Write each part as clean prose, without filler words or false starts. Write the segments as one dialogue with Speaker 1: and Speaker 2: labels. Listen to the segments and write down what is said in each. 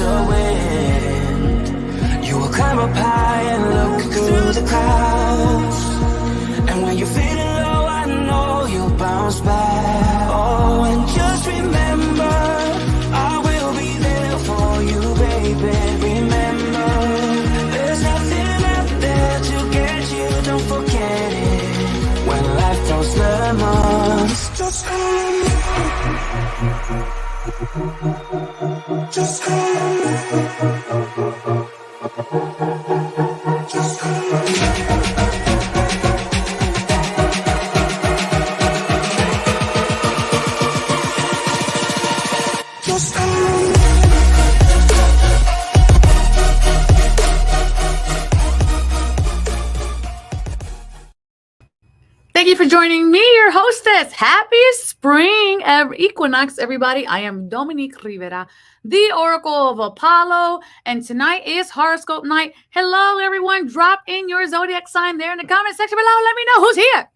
Speaker 1: the wind. You will climb up high and look through the clouds. And when you're feeling low, I know you'll bounce back. Oh, and just remember, I will be there for you, baby. Remember, there's nothing out there to get you, don't forget it. When life throws lemons, just call me. Just call me. Just call me. Just call me.
Speaker 2: Thank you for joining me, your hostess. Happy spring equinox, everybody. I am Dominique Rivera, the Oracle of Apollo, and tonight is horoscope night. Hello, everyone. Drop in your zodiac sign there in the comment section below. Let me know who's here.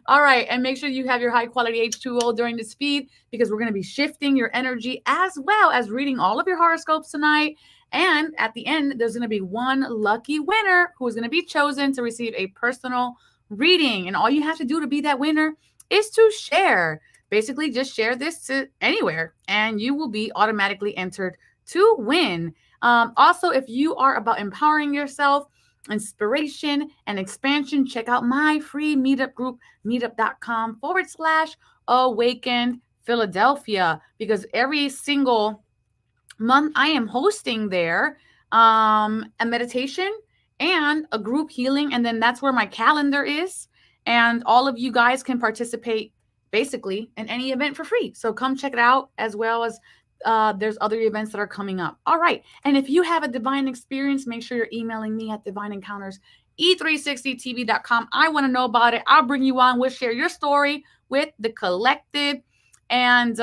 Speaker 2: All right, and make sure you have your high-quality H2O during this feed because we're going to be shifting your energy as well as reading all of your horoscopes tonight. And at the end, there's going to be one lucky winner who is going to be chosen to receive a personal reading, and all you have to do to be that winner is to share. Basically, just share this to anywhere and you will be automatically entered to win. Also, if you are about empowering yourself, inspiration, and expansion, check out my free meetup group, meetup.com/awakened Philadelphia, because every single month I am hosting there a meditation and a group healing, and then that's where my calendar is, and all of you guys can participate basically in any event for free. So come check it out, as well as there's other events that are coming up. All right, and if you have a divine experience, make sure you're emailing me at divineencounters@e360tv.com. I want to know about it. I'll bring you on. We'll share your story with the collective. And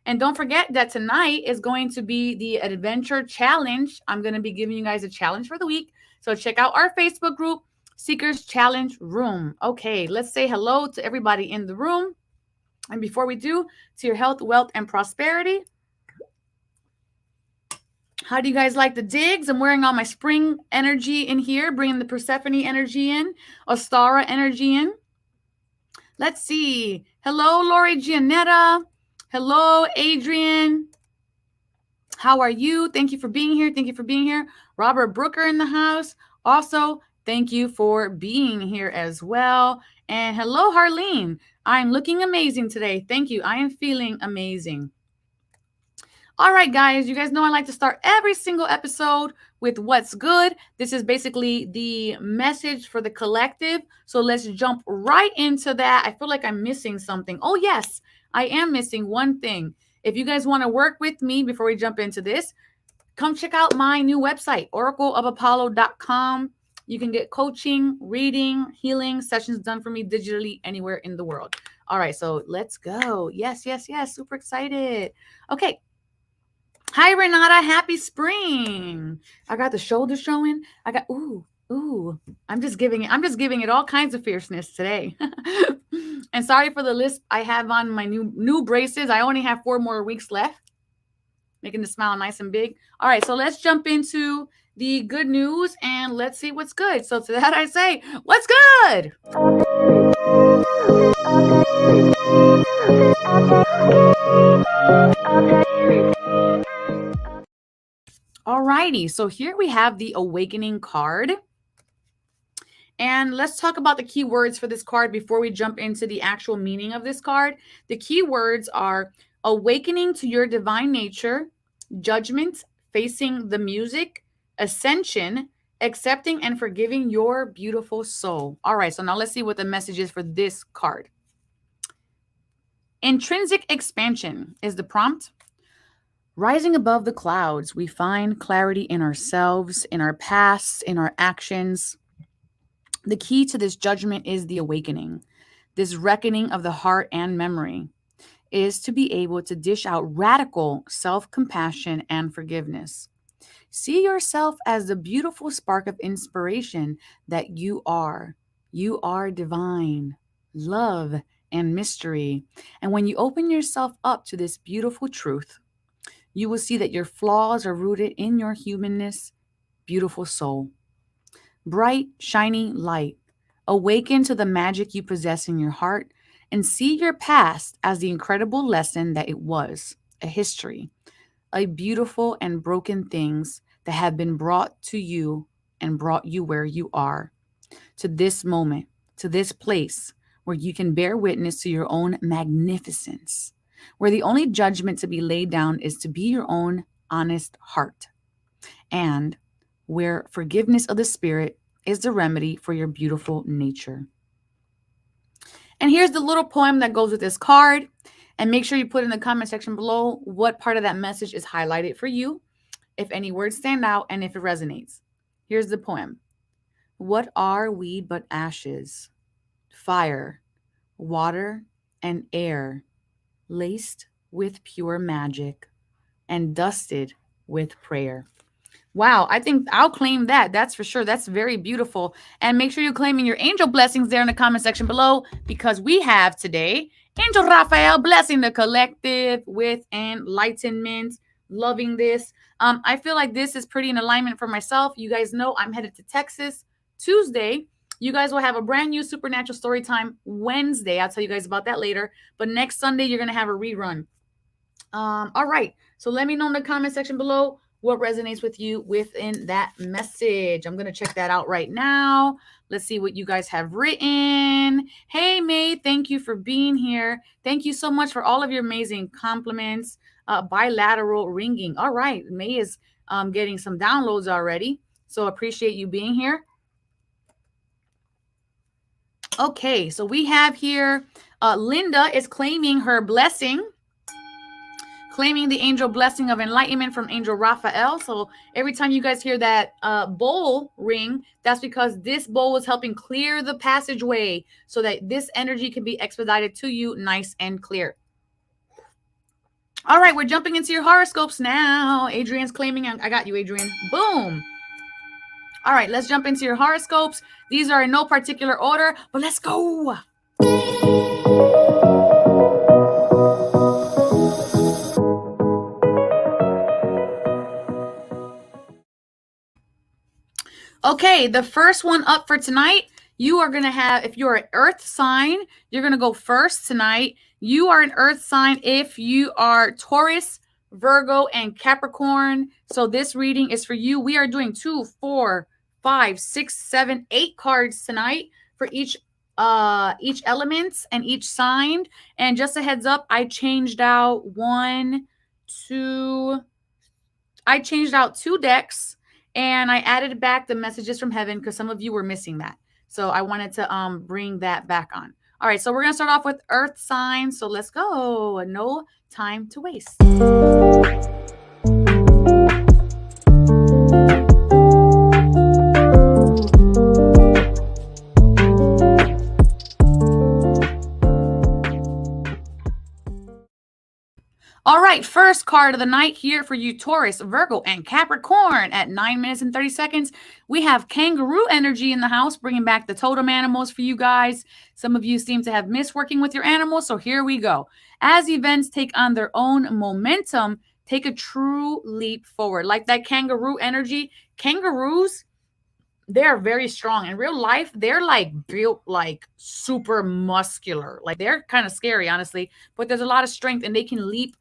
Speaker 2: and don't forget that tonight is going to be the adventure challenge. I'm going to be giving you guys a challenge for the week. So check out our Facebook group, Seekers Challenge Room. Okay, let's say hello to everybody in the room. And before we do, to your health, wealth, and prosperity. How do you guys like the digs? I'm wearing all my spring energy in here, bringing the Persephone energy in, Ostara energy in. Let's see. Hello, Lori Gianetta. Hello, Adrian. How are you? Thank you for being here. Thank you for being here. Robert Brooker in the house. Also, thank you for being here as well. And hello, Harleen. I'm looking amazing today. Thank you. I am feeling amazing. All right, guys. You guys know I like to start every single episode with what's good. This is basically the message for the collective. So let's jump right into that. I feel like I'm missing something. Oh, yes, I am missing one thing. If you guys want to work with me before we jump into this, come check out my new website, oracleofapollo.com. You can get coaching, reading, healing sessions done for me digitally anywhere in the world. All right, so let's go. Yes, yes, yes. Super excited. Okay. Hi, Renata. Happy spring. I got the shoulder showing. I got, ooh. I'm just giving it all kinds of fierceness today. And sorry for the lisp. I have on my new braces. I only have 4 more weeks left, making the smile nice and big. All right, so let's jump into the good news and let's see what's good. So to that I say, what's good? All righty, so here we have the Awakening card. And let's talk about the key words for this card before we jump into the actual meaning of this card. The key words are awakening to your divine nature, judgment, facing the music, ascension, accepting and forgiving your beautiful soul. All right, so now let's see what the message is for this card. Intrinsic expansion is the prompt. Rising above the clouds, we find clarity in ourselves, in our past, in our actions. The key to this judgment is the awakening. This reckoning of the heart and memory is to be able to dish out radical self-compassion and forgiveness. See yourself as the beautiful spark of inspiration that you are. You are divine, love, and mystery. And when you open yourself up to this beautiful truth, You will see that your flaws are rooted in your humanness, beautiful soul. Bright, shiny light. Awaken to the magic you possess in your heart and see your past as the incredible lesson that it was, a history, a beautiful and broken things that have been brought to you and brought you where you are, to this moment, to this place where you can bear witness to your own magnificence, where the only judgment to be laid down is to be your own honest heart, and where forgiveness of the spirit is the remedy for your beautiful nature. And here's the little poem that goes with this card. And make sure you put in the comment section below what part of that message is highlighted for you, if any words stand out, and if it resonates. Here's the poem. What are we but ashes, fire, water, and air, laced with pure magic and dusted with prayer? Wow, I think I'll claim that. That's for sure. That's very beautiful. And make sure you're claiming your angel blessings there in the comment section below, because we have today Angel Raphael blessing the collective with enlightenment. Loving this. I feel like this is pretty in alignment for myself. You guys know I'm headed to Texas Tuesday. You guys will have a brand new supernatural story time Wednesday. I'll tell you guys about that later. But next Sunday, you're going to have a rerun. All right. So let me know in the comment section below what resonates with you within that message. I'm going to check that out right now. Let's see what you guys have written. Hey, May, thank you for being here. Thank you so much for all of your amazing compliments. Bilateral ringing. All right. May is getting some downloads already. So appreciate you being here. Okay. So we have here Linda is claiming her blessing. Claiming the angel blessing of enlightenment from Angel Raphael. So every time you guys hear that bowl ring, that's because this bowl is helping clear the passageway so that this energy can be expedited to you nice and clear. All right, we're jumping into your horoscopes now. Adrian's claiming, I got you, Adrian. Boom. All right, let's jump into your horoscopes. These are in no particular order, but let's go. Okay, the first one up for tonight, you are going to have, if you're an earth sign, you're going to go first tonight. You are an earth sign if you are Taurus, Virgo, and Capricorn. So this reading is for you. We are doing 2, 4, 5, 6, 7, 8 cards tonight for each element and each sign. And just a heads up, I changed out 2 decks. And I added back the messages from heaven because some of you were missing that. So I wanted to bring that back on. All right, so we're going to start off with earth signs. So let's go. No time to waste. All right, first card of the night here for you, Taurus, Virgo, and Capricorn. At 9 minutes and 30 seconds, we have kangaroo energy in the house, bringing back the totem animals for you guys. Some of you seem to have missed working with your animals, so here we go. As events take on their own momentum, take a true leap forward. Like that kangaroo energy, kangaroos, they're very strong. In real life, they're like built like super muscular. Like they're kind of scary, honestly, but there's a lot of strength and they can leap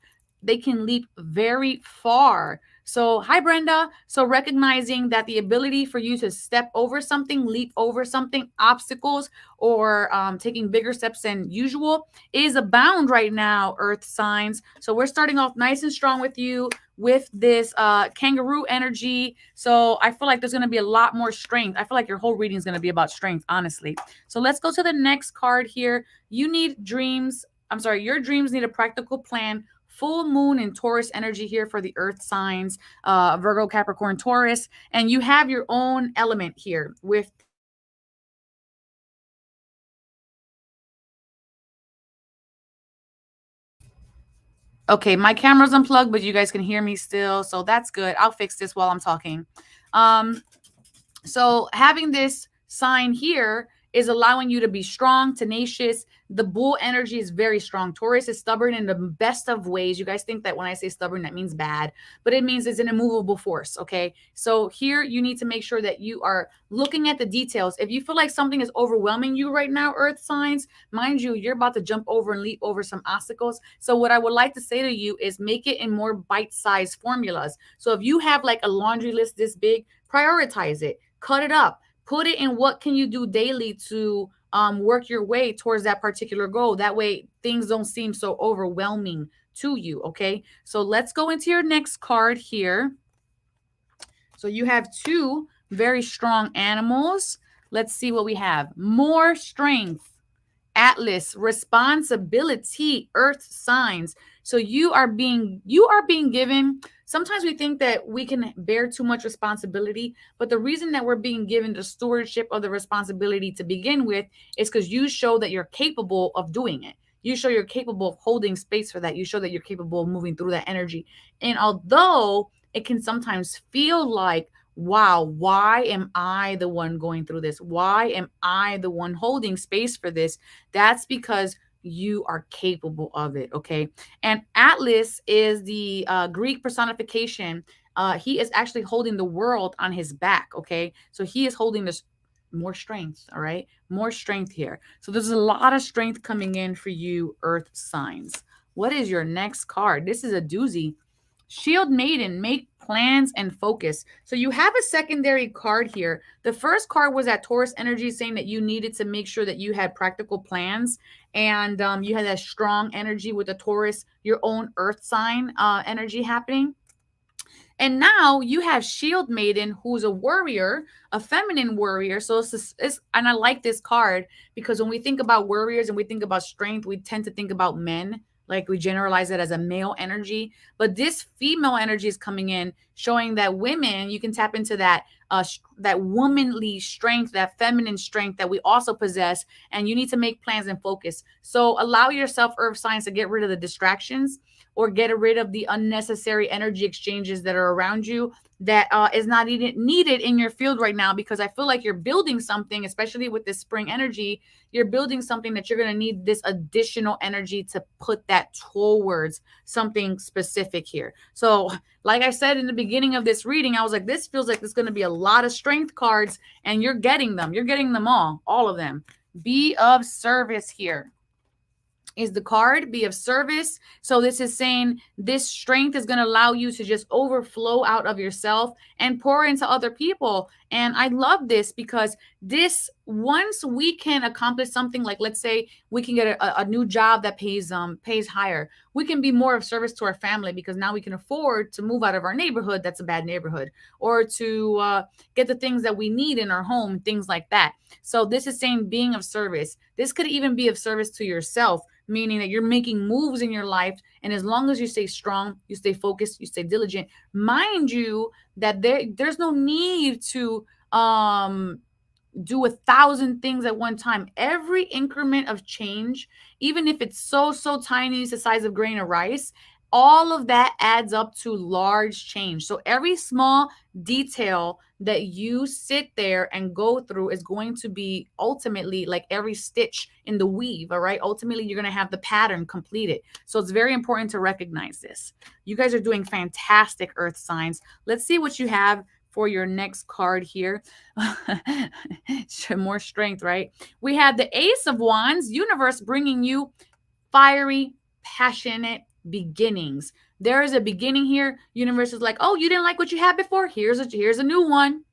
Speaker 2: very far. So hi, Brenda. So recognizing that the ability for you to step over something, leap over something, obstacles, or taking bigger steps than usual is abound right now, earth signs. So we're starting off nice and strong with you with this kangaroo energy. So I feel like there's going to be a lot more strength. I feel like your whole reading is going to be about strength, honestly. So let's go to the next card here. Your dreams need a practical plan. Full moon and Taurus energy here for the earth signs, Virgo, Capricorn, Taurus. And you have your own element here with okay, my camera's unplugged, but you guys can hear me still. So that's good. I'll fix this while I'm talking. So having this sign here is allowing you to be strong, tenacious. The bull energy is very strong. Taurus is stubborn in the best of ways. You guys think that when I say stubborn, that means bad, but it means it's an immovable force. Okay. So here you need to make sure that you are looking at the details. If you feel like something is overwhelming you right now, earth signs, mind you, you're about to jump over and leap over some obstacles. So what I would like to say to you is make it in more bite-sized formulas. So if you have like a laundry list this big, prioritize it, cut it up, put it in what can you do daily to work your way towards that particular goal. That way things don't seem so overwhelming to you. Okay. So let's go into your next card here. So you have two very strong animals. Let's see what we have. More strength. Atlas, responsibility, earth signs. So you are being given, sometimes we think that we can bear too much responsibility, but the reason that we're being given the stewardship of the responsibility to begin with is because you show that you're capable of doing it. You show you're capable of holding space for that. You show that you're capable of moving through that energy. And although it can sometimes feel like, wow, why am I the one going through this? Why am I the one holding space for this? That's because you are capable of it. Okay. And Atlas is the Greek personification. He is actually holding the world on his back. Okay. So he is holding this more strength. All right. More strength here. So there's a lot of strength coming in for you, earth signs. What is your next card? This is a doozy. Shield Maiden, make plans and focus. So you have a secondary card here. The first card was that Taurus energy, saying that you needed to make sure that you had practical plans, and you had that strong energy with the Taurus, your own earth sign energy happening. And now you have Shield Maiden, who's a warrior, a feminine warrior. So and I like this card because when we think about warriors and we think about strength, we tend to think about men. Like we generalize it as a male energy. But this female energy is coming in, showing that women, you can tap into that that womanly strength, that feminine strength that we also possess. And you need to make plans and focus. So allow yourself, earth signs, to get rid of the distractions or get rid of the unnecessary energy exchanges that are around you that is not needed in your field right now, because I feel like you're building something, especially with this spring energy. You're building something that you're going to need this additional energy to put that towards something specific here. So like I said in the beginning of this reading, I was like, this feels like there's going to be a lot of strength cards, and you're getting them. You're getting them all of them. Be of service here is the card. Be of service. So this is saying this strength is going to allow you to just overflow out of yourself and pour into other people. And I love this because this, once we can accomplish something, like let's say we can get a new job that pays higher, we can be more of service to our family because now we can afford to move out of our neighborhood that's a bad neighborhood, or to get the things that we need in our home, things like that. So this is saying being of service. This could even be of service to yourself, meaning that you're making moves in your life. And as long as you stay strong, you stay focused, you stay diligent, mind you, that there's no need to do 1,000 things at one time. Every increment of change, even if it's so tiny, it's the size of grain of rice, all of that adds up to large change. So every small detail that you sit there and go through is going to be ultimately like every stitch in the weave. All right. Ultimately, you're going to have the pattern completed. So it's very important to recognize this. You guys are doing fantastic, earth signs. Let's see what you have for your next card here. More strength, right? We have the Ace of Wands, universe bringing you fiery, passionate beginnings. There is a beginning here. Universe is like, oh, you didn't like what you had before? Here's a new one.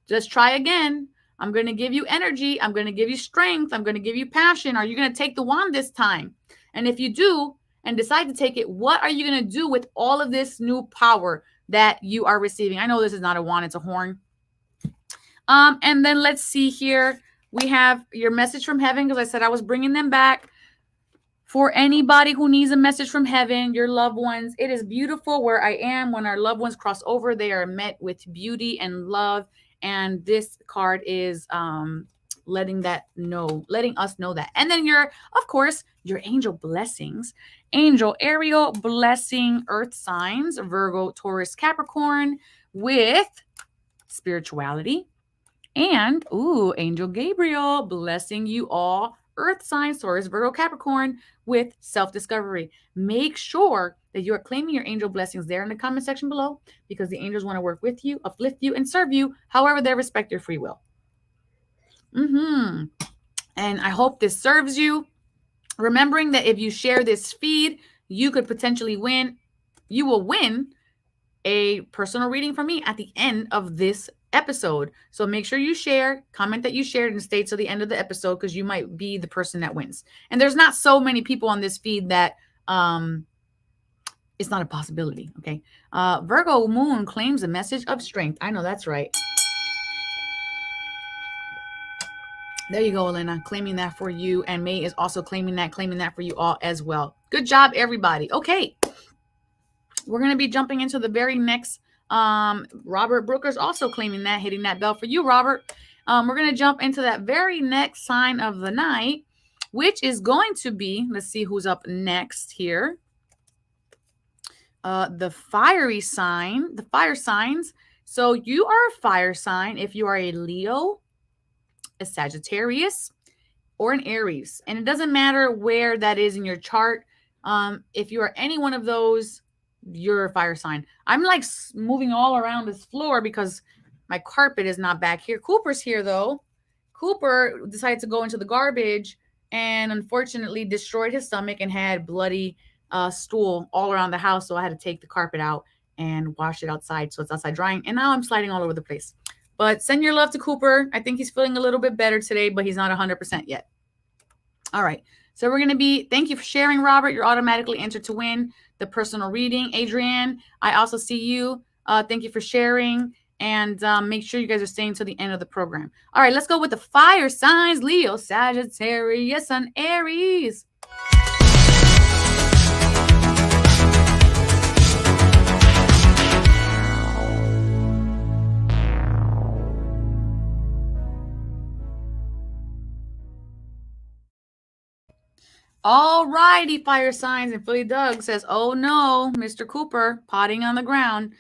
Speaker 2: Just try again. I'm going to give you energy. I'm going to give you strength. I'm going to give you passion. Are you going to take the wand this time? And if you do and decide to take it, what are you going to do with all of this new power that you are receiving? I know this is not a wand, it's a horn. And then let's see here. We have your message from heaven, because I said I was bringing them back. For anybody who needs a message from heaven, your loved ones, it is beautiful where I am. When our loved ones cross over, they are met with beauty and love. And this card is letting us know that. And then of course, your angel blessings. Angel Ariel blessing earth signs, Virgo, Taurus, Capricorn, with spirituality, And, Angel Gabriel blessing you all, Earth signs, Taurus, Virgo, Capricorn, with self-discovery. Make sure that you are claiming your angel blessings there in the comment section below, because the angels want to work with you, uplift you, and serve you however they respect your free will. And I hope this serves you. Remembering that if you share this feed, you could potentially win. You will win a personal reading from me at the end of this episode. So make sure you share, comment that you shared, and stay till the end of the episode, because you might be the person that wins. And there's not so many people on this feed that it's not a possibility. Okay. Virgo moon claims a message of strength. I know that's right. There you go, Elena, claiming that for you. And May is also claiming that for you all as well. Good job, everybody. Okay. We're going to be jumping into the very next. Robert Brooker's also claiming that, hitting that bell for you, Robert. We're going to jump into that very next sign of the night, which is going to be, let's see who's up next here. The fiery sign, the fire signs. So you are a fire sign if you are a Leo, a Sagittarius, or an Aries. And it doesn't matter where that is in your chart. If you are any one of those, you're a fire sign. I'm like moving all around this floor because my carpet is not back here. Cooper's here though. Cooper decided to go into the garbage and unfortunately destroyed his stomach and had bloody stool all around the house. So I had to take the carpet out and wash it outside. So it's outside drying. And now I'm sliding all over the place. But send your love to Cooper. I think he's feeling a little bit better today, but he's not 100% yet. All right. So we're going to be, thank you for sharing, Robert. You're automatically entered to win the personal reading. Adrienne, I also see you. Thank you for sharing. And make sure you guys are staying till the end of the program. All right, let's go with the fire signs. Leo, Sagittarius, and Aries. All righty, fire signs. And Philly Doug says, oh no, Mr. Cooper, potting on the ground.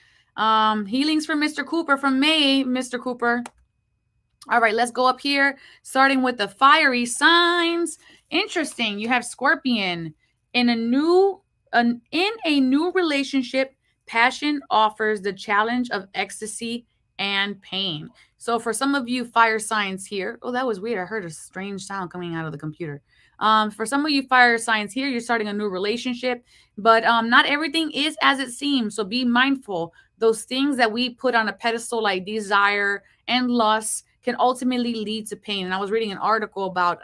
Speaker 2: Healings for Mr. Cooper from May, Mr. Cooper. All right, let's go up here, starting with the fiery signs. Interesting. You have Scorpion. In a new relationship, passion offers the challenge of ecstasy and pain. So for some of you fire signs here, oh, that was weird. I heard a strange sound coming out of the computer. For some of you fire signs here, you're starting a new relationship, but not everything is as it seems. So be mindful. Those things that we put on a pedestal like desire and lust can ultimately lead to pain. And I was reading an article about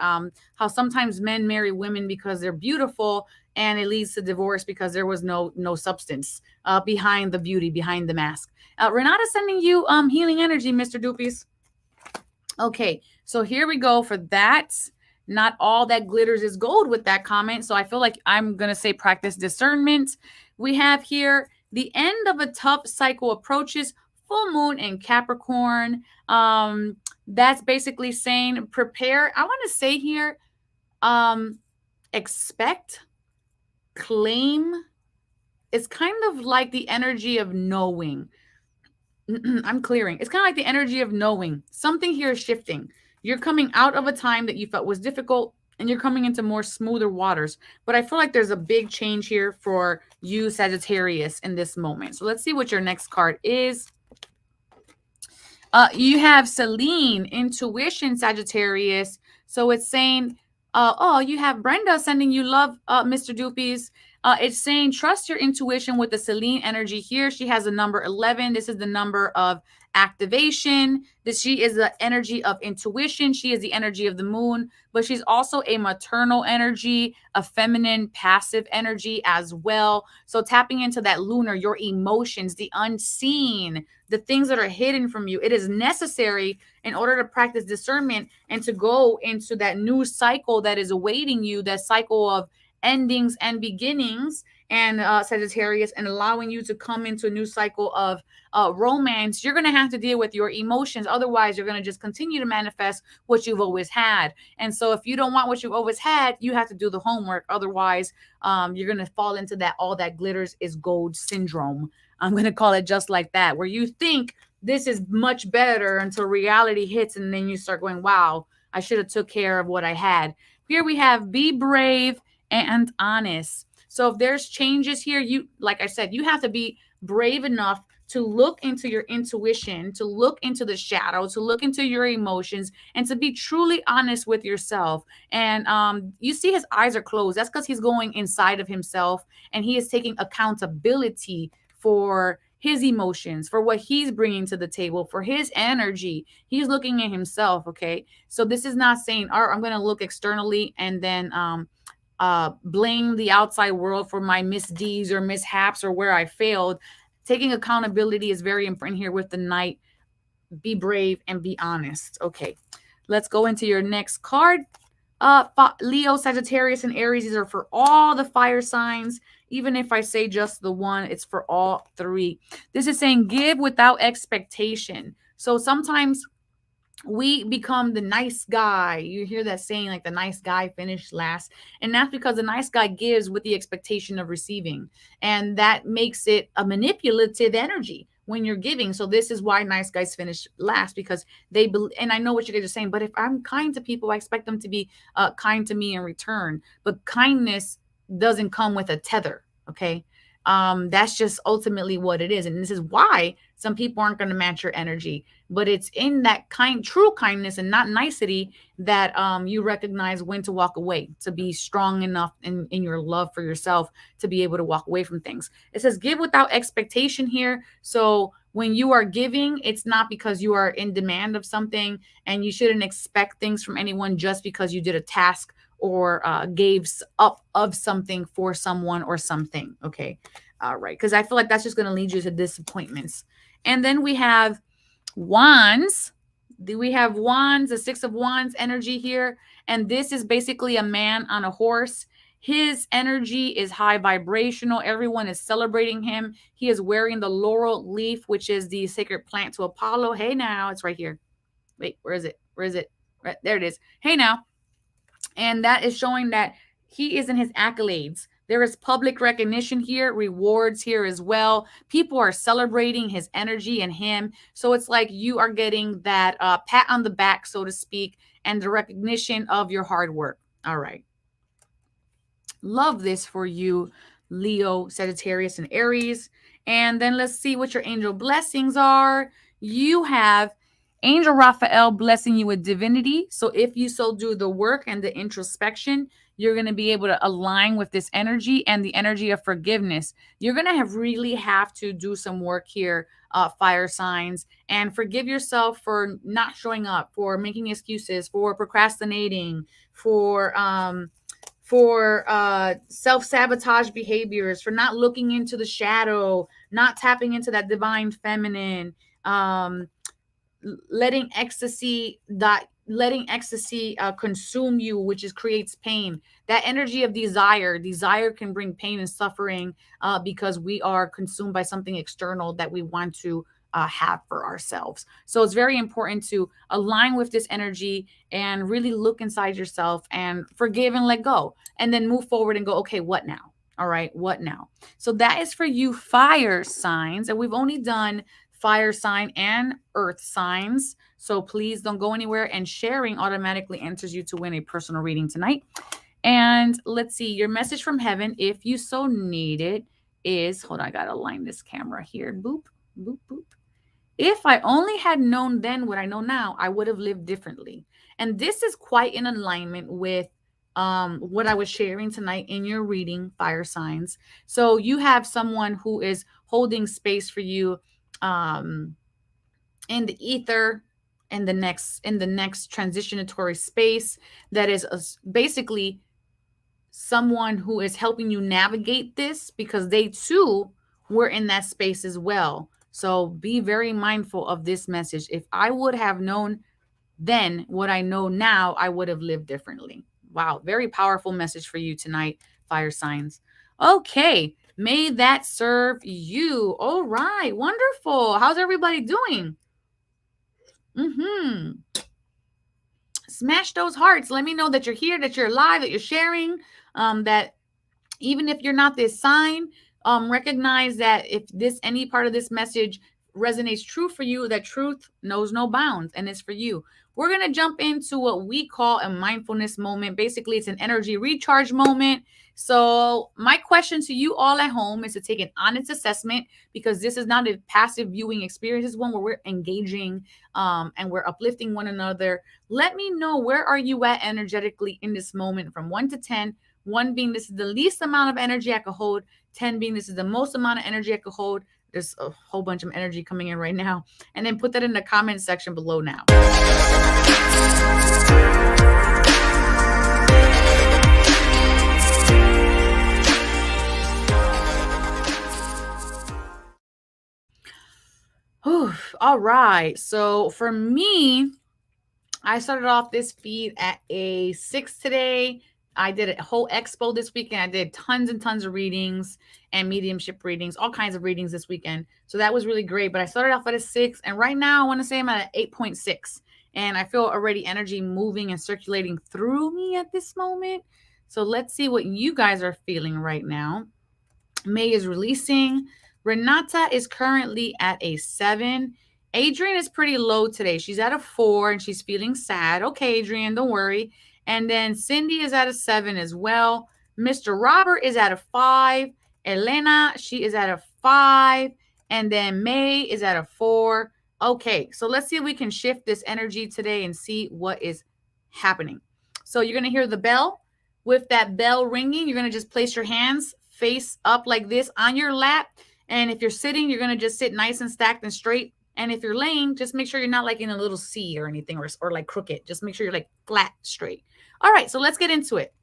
Speaker 2: how sometimes men marry women because they're beautiful, and it leads to divorce because there was no substance behind the beauty, behind the mask. Renata's sending you healing energy, Mr. Doopies. Okay, so here we go for that. Not all that glitters is gold with that comment. So I feel like I'm going to say practice discernment. We have here the end of a tough cycle approaches, full moon in Capricorn. That's basically saying prepare. I want to say here, expect, claim. It's kind of like the energy of knowing. I'm clearing. It's kind of like the energy of knowing. Something here is shifting. You're coming out of a time that you felt was difficult, and you're coming into more smoother waters. But I feel like there's a big change here for you, Sagittarius, in this moment. So let's see what your next card is. You have Celine, intuition, Sagittarius. So it's saying, you have Brenda sending you love, Mr. Doopies. It's saying trust your intuition with the Celine energy here. She has a number 11. This is the number of activation. She is the energy of intuition. She is the energy of the moon, but she's also a maternal energy, a feminine passive energy as well. So tapping into that lunar, your emotions, the unseen, the things that are hidden from you. It is necessary in order to practice discernment and to go into that new cycle that is awaiting you, that cycle of endings and beginnings, and Sagittarius, and allowing you to come into a new cycle of romance. You're going to have to deal with your emotions. Otherwise, you're going to just continue to manifest what you've always had. And so if you don't want what you've always had, you have to do the homework. Otherwise, you're going to fall into that all that glitters is gold syndrome. I'm going to call it just like that, where you think this is much better, until reality hits, and then you start going, wow, I should have took care of what I had. Here we have be brave and honest. So if there's changes here, you, like I said, you have to be brave enough to look into your intuition, to look into the shadow, to look into your emotions, and to be truly honest with yourself. And you see his eyes are closed. That's because he's going inside of himself, and he is taking accountability for his emotions, for what he's bringing to the table, for his energy. He's looking at himself. Okay. So this is not saying, all right, I'm going to look externally and then blame the outside world for my misdeeds or mishaps or where I failed. Taking accountability is very important here with the Knight. Be brave and be honest. Okay. Let's go into your next card. Leo, Sagittarius, and Aries. These are for all the fire signs. Even if I say just the one, it's for all three. This is saying give without expectation. So sometimes we become the nice guy. You hear that saying, like the nice guy finished last. And that's because the nice guy gives with the expectation of receiving. And that makes it a manipulative energy when you're giving. So this is why nice guys finish last, because they and I know what you guys are saying, but if I'm kind to people, I expect them to be kind to me in return. But kindness doesn't come with a tether. Okay. That's just ultimately what it is. And this is why some people aren't going to match your energy. But it's in that true kindness and not nicety that you recognize when to walk away, to be strong enough in your love for yourself to be able to walk away from things. It says give without expectation here. So when you are giving, it's not because you are in demand of something, and you shouldn't expect things from anyone just because you did a task or gave up of something for someone or something. Okay. All right. Because I feel like that's just going to lead you to disappointments. And then we have wands. We have wands, the 6 of wands energy here. And this is basically a man on a horse. His energy is high vibrational. Everyone is celebrating him. He is wearing the laurel leaf, which is the sacred plant to Apollo. Hey, now it's right here. Wait, where is it? Where is it? Right there it is. Hey, now. And that is showing that he is in his accolades. There is public recognition here, rewards here as well. People are celebrating his energy and him. So it's like you are getting that pat on the back, so to speak, and the recognition of your hard work. All right. Love this for you, Leo, Sagittarius, and Aries. And then let's see what your angel blessings are. You have Angel Raphael blessing you with divinity. So if you so do the work and the introspection, you're going to be able to align with this energy and the energy of forgiveness. You're going to really have to do some work here, fire signs, and forgive yourself for not showing up, for making excuses, for procrastinating, for self-sabotage behaviors, for not looking into the shadow, not tapping into that divine feminine, letting ecstasy consume you, which is creates pain. That energy of desire can bring pain and suffering because we are consumed by something external that we want to have for ourselves. So it's very important to align with this energy and really look inside yourself and forgive and let go, and then move forward and go, okay, what now? All right, what now? So that is for you fire signs, and we've only done fire sign and earth signs. So please don't go anywhere, and sharing automatically enters you to win a personal reading tonight. And let's see, your message from heaven, if you so need it, is, hold on, I gotta align this camera here. Boop, boop, boop. If I only had known then what I know now, I would have lived differently. And this is quite in alignment with what I was sharing tonight in your reading, fire signs. So you have someone who is holding space for you in the ether, in the next transitionatory space, that is basically someone who is helping you navigate this, because they too were in that space as well. So be very mindful of this message. If I would have known then what I know now, I would have lived differently. Wow, very powerful message for you tonight, fire signs. Okay, may that serve you. All right, wonderful. How's everybody doing? Smash those hearts. Let me know that you're here, that you're alive, that you're sharing, that even if you're not this sign, recognize that if any part of this message resonates true for you, that truth knows no bounds and is for you. We're going to jump into what we call a mindfulness moment. Basically, it's an energy recharge moment. So, my question to you all at home is to take an honest assessment, because this is not a passive viewing experience. It's one where we're engaging and we're uplifting one another. Let me know, where are you at energetically in this moment from 1 to 10? 1 being this is the least amount of energy I could hold, 10 being this is the most amount of energy I could hold. There's a whole bunch of energy coming in right now. And then put that in the comment section below now. All right. So for me, I started off this feed at a 6 today. I did a whole expo this weekend. I did tons and tons of readings and mediumship readings, all kinds of readings this weekend. So that was really great. But I started off at a 6, and right now I want to say I'm at an 8.6. And I feel already energy moving and circulating through me at this moment. So let's see what you guys are feeling right now. May is releasing. Renata is currently at a 7. Adrian is pretty low today. She's at a 4 and she's feeling sad. Okay, Adrian, don't worry. And then Cindy is at a 7 as well. Mr. Robert is at a 5. Elena, she is at a 5. And then May is at a 4. Okay, so let's see if we can shift this energy today and see what is happening. So you're going to hear the bell. With that bell ringing, you're going to just place your hands face up like this on your lap. And if you're sitting, you're going to just sit nice and stacked and straight. And if you're laying, just make sure you're not like in a little C or anything, or like crooked. Just make sure you're like flat, straight. All right, so let's get into it.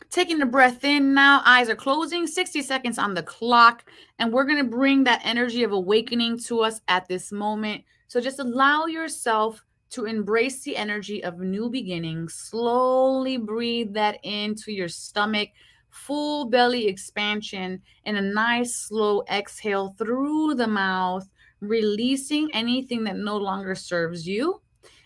Speaker 2: Taking the breath in now, eyes are closing, 60 seconds on the clock. And we're going to bring that energy of awakening to us at this moment. So just allow yourself to embrace the energy of new beginnings. Slowly breathe that into your stomach, full belly expansion, and a nice slow exhale through the mouth, releasing anything that no longer serves you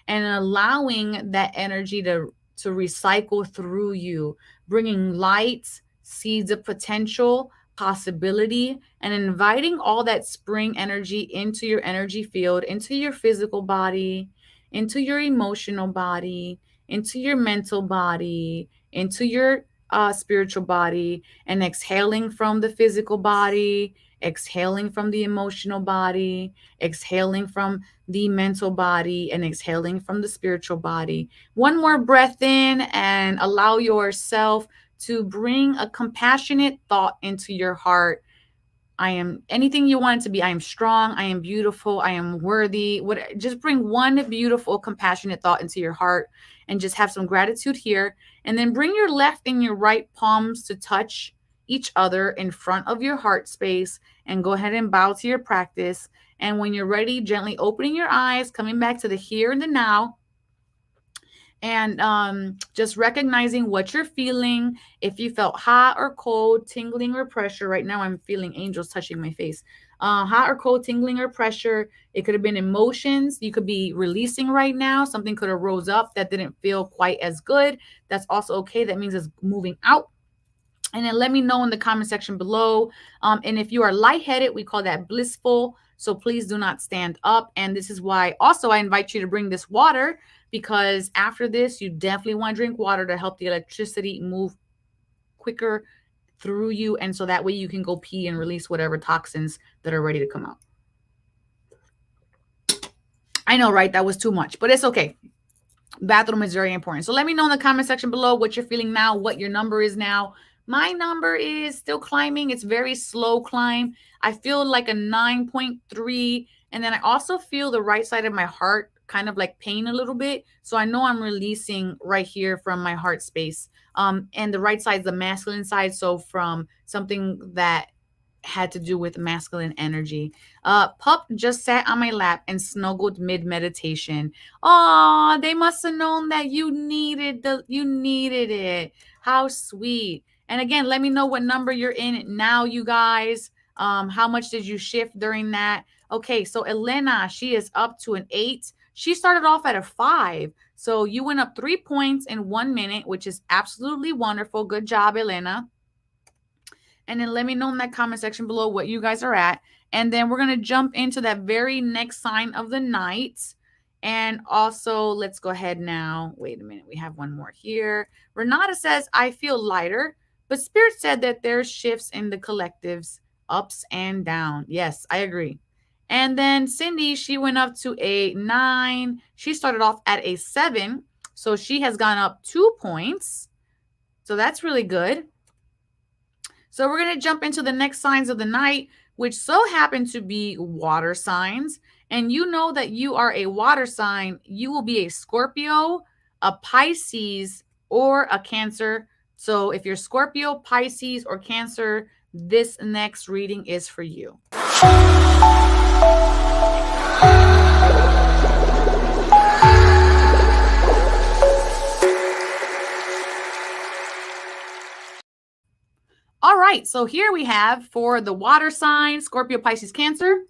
Speaker 2: and allowing that energy to recycle through you, bringing light, seeds of potential, possibility, and inviting all that spring energy into your energy field, into your physical body, into your emotional body, into your mental body, into your spiritual body, and exhaling from the physical body, exhaling from the emotional body, exhaling from the mental body, and exhaling from the spiritual body. One more breath in and allow yourself to bring a compassionate thought into your heart. I am anything you want it to be. I am strong. I am beautiful. I am worthy. Just bring one beautiful, compassionate thought into your heart and just have some gratitude here. And then bring your left and your right palms to touch each other in front of your heart space, and go ahead and bow to your practice. And when you're ready, gently opening your eyes, coming back to the here and the now, and just recognizing what you're feeling. If you felt hot or cold, tingling or pressure, right now I'm feeling angels touching my face. Hot or cold, tingling or pressure. It could have been emotions you could be releasing right now. Something could have rose up that didn't feel quite as good. That's also okay. That means it's moving out. And then let me know in the comment section below. And if you are lightheaded, we call that blissful. So please do not stand up. And this is why also I invite you to bring this water, because after this, you definitely want to drink water to help the electricity move quicker through you. And so that way you can go pee and release whatever toxins that are ready to come out. I know, right? That was too much, but it's okay. Bathroom is very important. So let me know in the comment section below what you're feeling now, what your number is now. My number is still climbing. It's very slow climb. I feel like a 9.3. And then I also feel the right side of my heart kind of like pain a little bit. So I know I'm releasing right here from my heart space. And the right side is the masculine side. So from something that had to do with masculine energy. Pup just sat on my lap and snuggled mid-meditation. Oh, they must have known that you needed it. How sweet. And again, let me know what number you're in now, you guys. How much did you shift during that? Okay, so Elena, she is up to an 8. She started off at a 5. So you went up 3 points in 1 minute, which is absolutely wonderful. Good job, Elena. And then let me know in that comment section below what you guys are at. And then we're going to jump into that very next sign of the night. And also, let's go ahead now. Wait a minute. We have one more here. Renata says, I feel lighter, but Spirit said that there's shifts in the collectives, ups and down. Yes, I agree. And then Cindy, she went up to a 9. She started off at a 7. So she has gone up 2 points. So that's really good. So we're going to jump into the next signs of the night, which so happen to be water signs. And you know that you are a water sign. You will be a Scorpio, a Pisces, or a Cancer. So if you're Scorpio, Pisces, or Cancer, this next reading is for you. All right, so here we have for the water sign, Scorpio, Pisces, Cancer.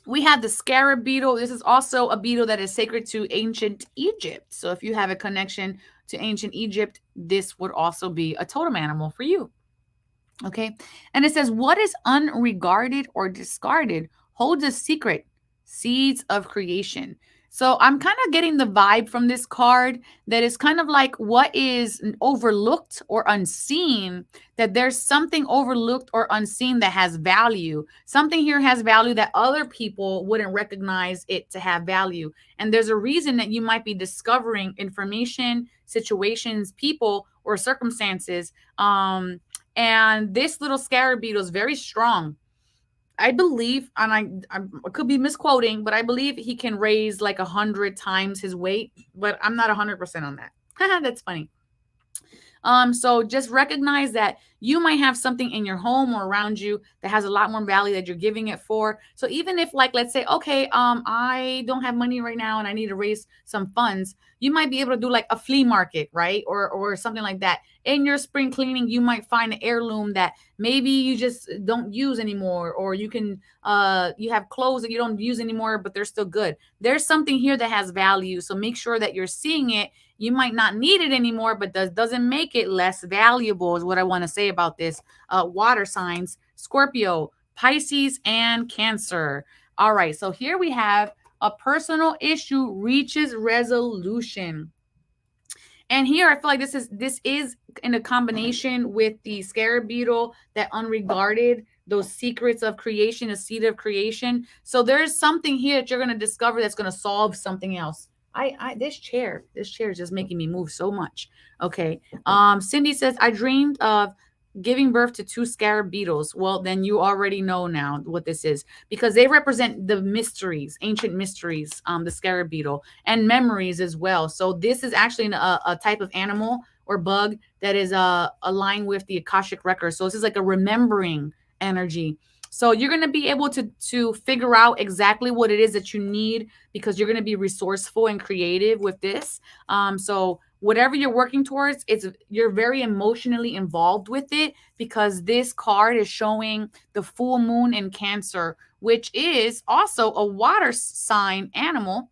Speaker 2: We have the scarab beetle. This is also a beetle that is sacred to ancient Egypt. So if you have a connection to ancient Egypt, this would also be a totem animal for you. Okay. And it says, what is unregarded or discarded holds a secret, seeds of creation. So I'm kind of getting the vibe from this card that is kind of like what is overlooked or unseen, that there's something overlooked or unseen that has value. Something here has value that other people wouldn't recognize it to have value. And there's a reason that you might be discovering information, situations, people, or circumstances. And this little scarab beetle is very strong. I believe, and I could be misquoting, but I believe he can raise like 100 times his weight, but I'm not 100% on that. That's funny. So just recognize that you might have something in your home or around you that has a lot more value that you're giving it for. So even if, like, let's say, okay, I don't have money right now and I need to raise some funds, you might be able to do like a flea market, right? Or something like that. In your spring cleaning, you might find an heirloom that maybe you just don't use anymore, or you can you have clothes that you don't use anymore, but they're still good. There's something here that has value. So make sure that you're seeing it. You might not need it anymore, but doesn't make it less valuable is what I want to say about this. Water signs, Scorpio, Pisces, and Cancer. All right, so here we have a personal issue reaches resolution. And here I feel like this is in a combination with the scarab beetle, that unregarded, those secrets of creation, a seed of creation. So there's something here that you're going to discover that's going to solve something else. This chair is just making me move so much. Okay. Cindy says, I dreamed of giving birth to 2 scarab beetles. Well, then you already know now what this is, because they represent the mysteries, ancient mysteries, the scarab beetle, and memories as well. So this is actually a type of animal or bug that is aligned with the Akashic record. So this is like a remembering energy. So you're going to be able to figure out exactly what it is that you need, because you're going to be resourceful and creative with this. So whatever you're working towards, you're very emotionally involved with it, because this card is showing the full moon in Cancer, which is also a water sign animal.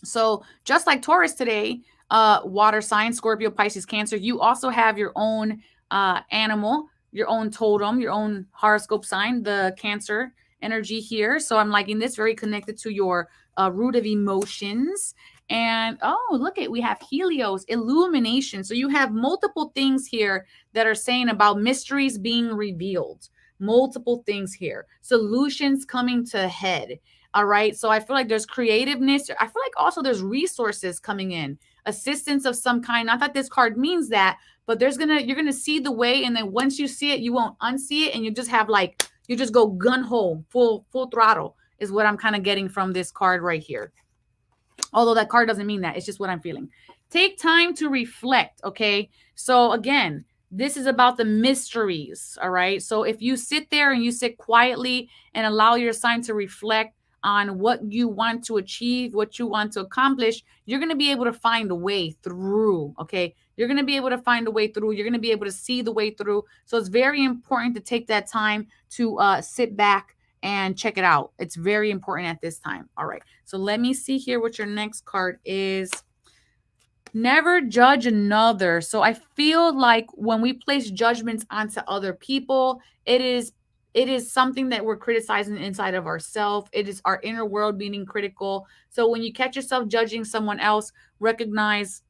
Speaker 2: So just like Taurus today, water sign, Scorpio, Pisces, Cancer, you also have your own animal, your own totem, your own horoscope sign, the Cancer energy here. So I'm liking this, very connected to your root of emotions. And look we have Helios, illumination. So you have multiple things here that are saying about mysteries being revealed. Multiple things here, solutions coming to head. All right. So I feel like there's creativeness. I feel like also there's resources coming in, assistance of some kind. Not that this card means that, but you're gonna see the way, and then once you see it, you won't unsee it, and you just have you just go gun ho, full throttle is what I'm kind of getting from this card right here. Although that card doesn't mean that, it's just what I'm feeling. Take time to reflect. Okay. So again, this is about the mysteries. All right. So if you sit there and you sit quietly and allow your sign to reflect on what you want to achieve, what you want to accomplish, you're going to be able to find a way through. Okay. You're going to be able to find a way through. You're going to be able to see the way through. So it's very important to take that time to sit back and check it out. It's very important at this time. All right. So let me see here what your next card is. Never judge another. So I feel like when we place judgments onto other people, it is something that we're criticizing inside of ourselves. It is our inner world being critical. So when you catch yourself judging someone else, recognize,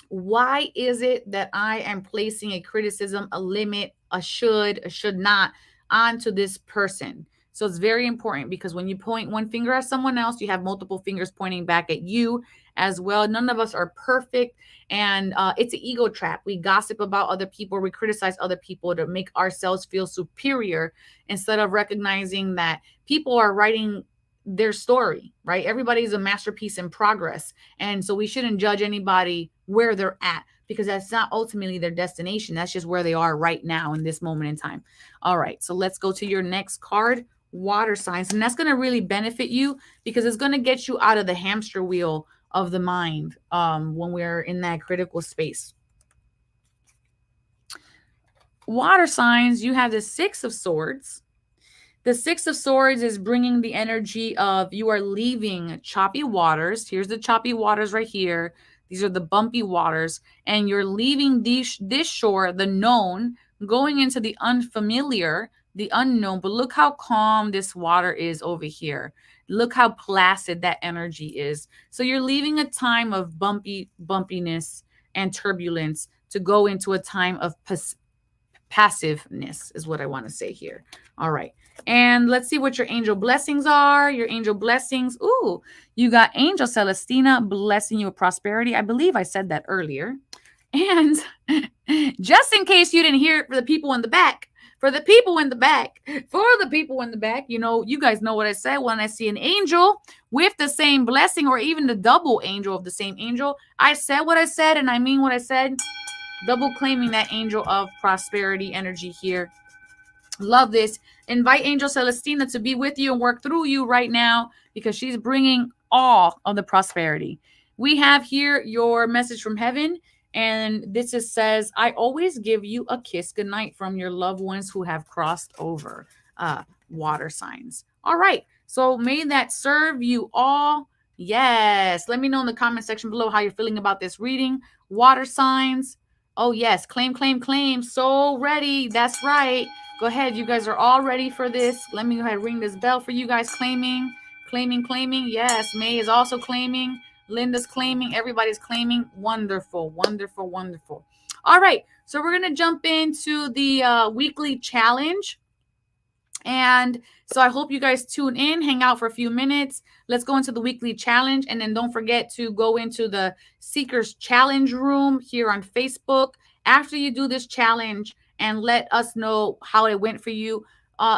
Speaker 2: why is it that I am placing a criticism, a limit, a should not onto this person? So it's very important, because when you point one finger at someone else, you have multiple fingers pointing back at you as well. None of us are perfect. And it's an ego trap. We gossip about other people. We criticize other people to make ourselves feel superior, instead of recognizing that people are writing their story, right? Everybody's a masterpiece in progress. And so we shouldn't judge anybody where they're at, because that's not ultimately their destination. That's just where they are right now in this moment in time. All right. So let's go to your next card, water signs. And that's going to really benefit you, because it's going to get you out of the hamster wheel of the mind when we're in that critical space. Water signs, you have the Six of Swords. The Six of Swords is bringing the energy of you are leaving choppy waters. Here's the choppy waters right here. These are the bumpy waters. And you're leaving this shore, the known, going into the unfamiliar, the unknown. But look how calm this water is over here. Look how placid that energy is. So you're leaving a time of bumpiness and turbulence to go into a time of passiveness, is what I want to say here. All right. And let's see what your angel blessings are. Your angel blessings. Ooh, you got Angel Celestina blessing you with prosperity. I believe I said that earlier. And just in case you didn't hear it, for the people in the back, you know, you guys know what I said. When I see an angel with the same blessing, or even the double angel of the same angel, I said what I said, and I mean what I said. Double claiming that angel of prosperity energy here. Love this. Invite Angel Celestina to be with you and work through you right now, because she's bringing all of the prosperity. We have here your message from heaven. And this says, I always give you a kiss goodnight from your loved ones who have crossed over. Water signs. All right. So may that serve you all. Yes. Let me know in the comment section below how you're feeling about this reading. Water signs. Oh, yes. Claim, claim, claim. So ready. That's right. Go ahead. You guys are all ready for this. Let me go ahead and ring this bell for you guys. Claiming, claiming, claiming. Yes. May is also claiming. Linda's claiming. Everybody's claiming. Wonderful, wonderful, wonderful. All right. So we're going to jump into the weekly challenge. And so I hope you guys tune in, hang out for a few minutes. Let's go into the weekly challenge. And then don't forget to go into the Seekers Challenge room here on Facebook after you do this challenge, and let us know how it went for you.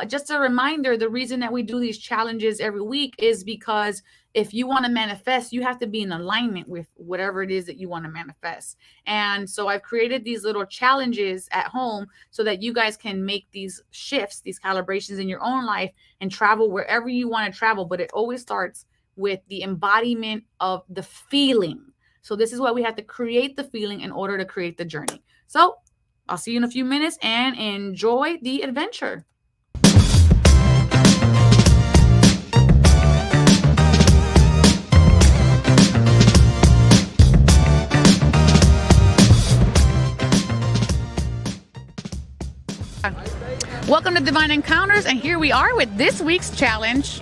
Speaker 2: Just a reminder, the reason that we do these challenges every week is because if you want to manifest, you have to be in alignment with whatever it is that you want to manifest. And so I've created these little challenges at home so that you guys can make these shifts, these calibrations in your own life, and travel wherever you want to travel. But it always starts with the embodiment of the feeling. So this is why we have to create the feeling in order to create the journey. So I'll see you in a few minutes, and enjoy the adventure. Welcome to Divine Encounters, and here we are with this week's challenge,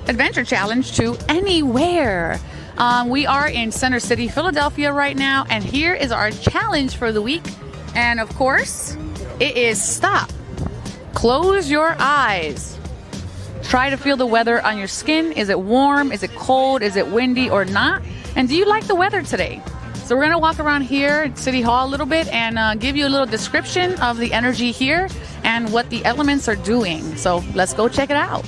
Speaker 2: adventure challenge to anywhere. We are in Center City, Philadelphia right now, and here is our challenge for the week. And of course, it is stop. Close your eyes. Try to feel the weather on your skin. Is it warm? Is it cold? Is it windy or not? And do you like the weather today? So we're going to walk around here at City Hall a little bit and give you a little description of the energy here and what the elements are doing. So let's go check it out.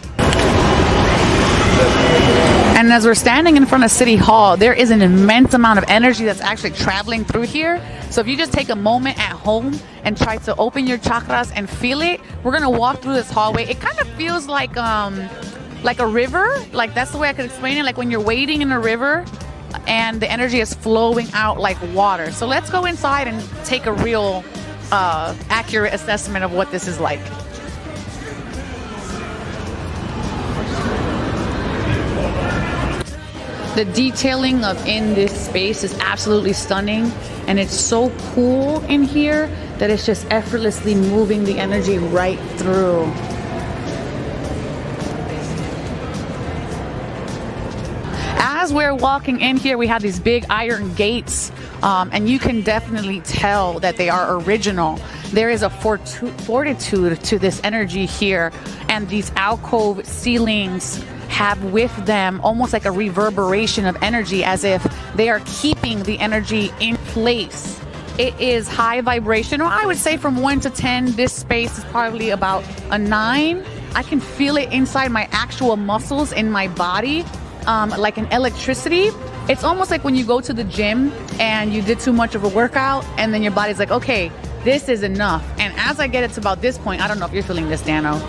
Speaker 2: And as we're standing in front of City Hall, there is an immense amount of energy that's actually traveling through here. So if you just take a moment at home and try to open your chakras and feel it, we're going to walk through this hallway. It kind of feels like a river. Like, that's the way I could explain it. Like when you're wading in a river and the energy is flowing out like water. So let's go inside and take a real accurate assessment of what this is like. The detailing of in this space is absolutely stunning, and it's so cool in here that it's just effortlessly moving the energy right through. As we're walking in here, we have these big iron gates, and you can definitely tell that they are original. There is a fortitude to this energy here, and these alcove ceilings have with them almost like a reverberation of energy, as if they are keeping the energy in place. It is high vibrational. I would say from 1 to 10, this space is probably about a 9. I can feel it inside my actual muscles in my body, like an electricity. It's almost like when you go to the gym and you did too much of a workout, and then your body's like, okay, this is enough. And as I get it to about this point, I don't know if you're feeling this, Dano,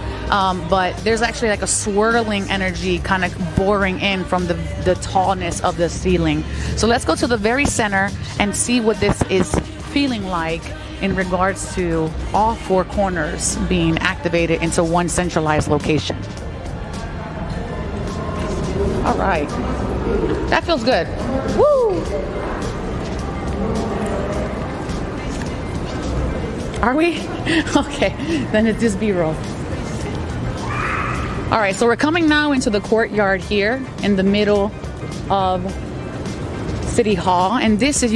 Speaker 2: but there's actually like a swirling energy kind of boring in from the tallness of the ceiling. So let's go to the very center and see what this is feeling like in regards to all 4 corners being activated into one centralized location. All right, that feels good. Woo! Are we? Okay, then it's just B-roll. All right, so we're coming now into the courtyard here in the middle of City Hall, and this is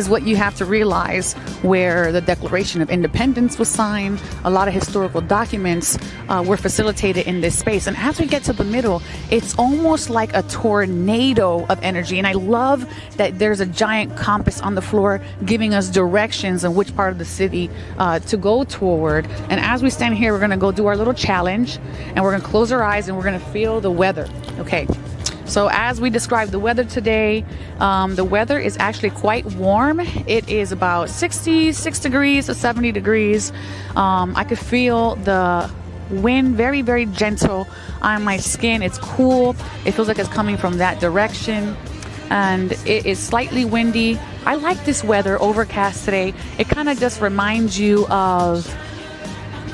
Speaker 2: what you have to realize, where the Declaration of Independence was signed. A lot of historical documents were facilitated in this space, and as we get to the middle, it's almost like a tornado of energy. And I love that there's a giant compass on the floor giving us directions on which part of the city to go toward. And as we stand here, we're going to go do our little challenge, and we're going to close our eyes and we're going to feel the weather. Okay. So as we describe the weather today, the weather is actually quite warm. It is about 66 degrees to 70 degrees. I could feel the wind very, very gentle on my skin. It's cool. It feels like it's coming from that direction. And it is slightly windy. I like this weather, overcast today. It kind of just reminds you of